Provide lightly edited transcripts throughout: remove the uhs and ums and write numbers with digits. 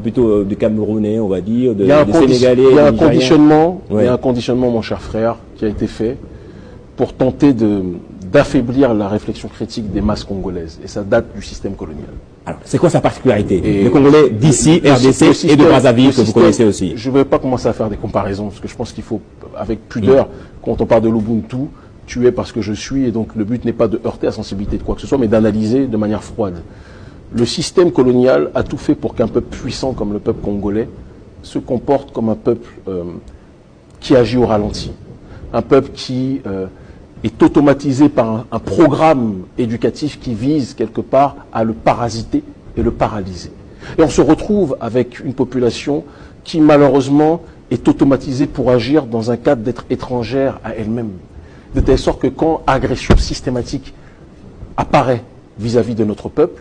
plutôt de Camerounais, on va dire, de Sénégalais. Il y a un conditionnement, ouais. Il y a un conditionnement, mon cher frère, qui a été fait pour tenter d'affaiblir la réflexion critique des masses congolaises. Et ça date du système colonial. Alors, c'est quoi sa particularité? Les Congolais d'ici, RDC et de Brazzaville, que vous connaissez aussi. Je ne vais pas commencer à faire des comparaisons, parce que je pense qu'il faut, avec pudeur, quand on parle de l'Ubuntu, tu es parce que je suis, et donc le but n'est pas de heurter la sensibilité de quoi que ce soit, mais d'analyser de manière froide. Le système colonial a tout fait pour qu'un peuple puissant comme le peuple congolais se comporte comme un peuple qui agit au ralenti. Un peuple qui est automatisé par un programme éducatif qui vise quelque part à le parasiter et le paralyser. Et on se retrouve avec une population qui malheureusement est automatisée pour agir dans un cadre d'être étrangère à elle-même. De telle sorte que quand agression systématique apparaît vis-à-vis de notre peuple,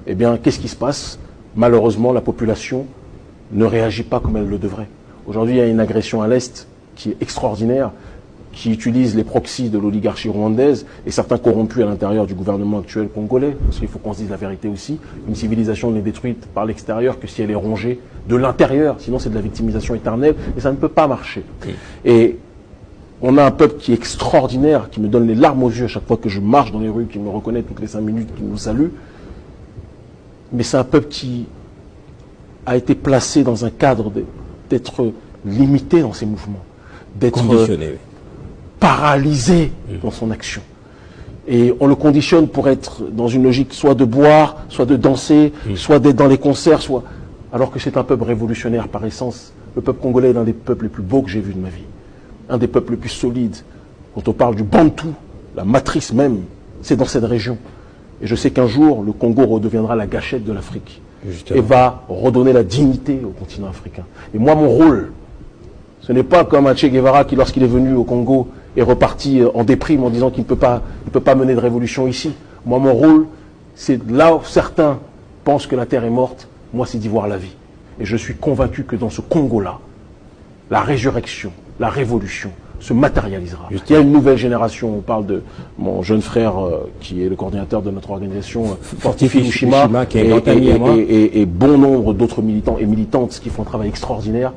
eh bien, qu'est-ce qui se passe? Malheureusement, la population ne réagit pas comme elle le devrait. Aujourd'hui, il y a une agression à l'Est qui est extraordinaire, qui utilise les proxys de l'oligarchie rwandaise et certains corrompus à l'intérieur du gouvernement actuel congolais, parce qu'il faut qu'on se dise la vérité aussi. Une civilisation n'est détruite par l'extérieur que si elle est rongée de l'intérieur, sinon c'est de la victimisation éternelle, et ça ne peut pas marcher. Et on a un peuple qui est extraordinaire, qui me donne les larmes aux yeux à chaque fois que je marche dans les rues, qui me reconnaît toutes les 5 minutes, qui nous salue. Mais c'est un peuple qui a été placé dans un cadre d'être limité dans ses mouvements, d'être paralysé dans son action. Et on le conditionne pour être dans une logique soit de boire, soit de danser, soit d'être dans les concerts, soit... alors que c'est un peuple révolutionnaire par essence. Le peuple congolais est l'un des peuples les plus beaux que j'ai vus de ma vie. Un des peuples les plus solides. Quand on parle du Bantou, la matrice même, c'est dans cette région. Et je sais qu'un jour, le Congo redeviendra la gâchette de l'Afrique. Et va redonner la dignité au continent africain. Et moi, mon rôle, ce n'est pas comme un Che Guevara qui, lorsqu'il est venu au Congo, est reparti en déprime en disant qu'il ne peut pas mener de révolution ici. Moi, mon rôle, c'est là où certains pensent que la terre est morte, moi, c'est d'y voir la vie. Et je suis convaincu que dans ce Congo-là, la résurrection, la révolution se matérialisera. Il y a une nouvelle génération, on parle de mon jeune frère qui est le coordinateur de notre organisation Fortifie Ushima et bon nombre d'autres militants et militantes qui font un travail extraordinaire.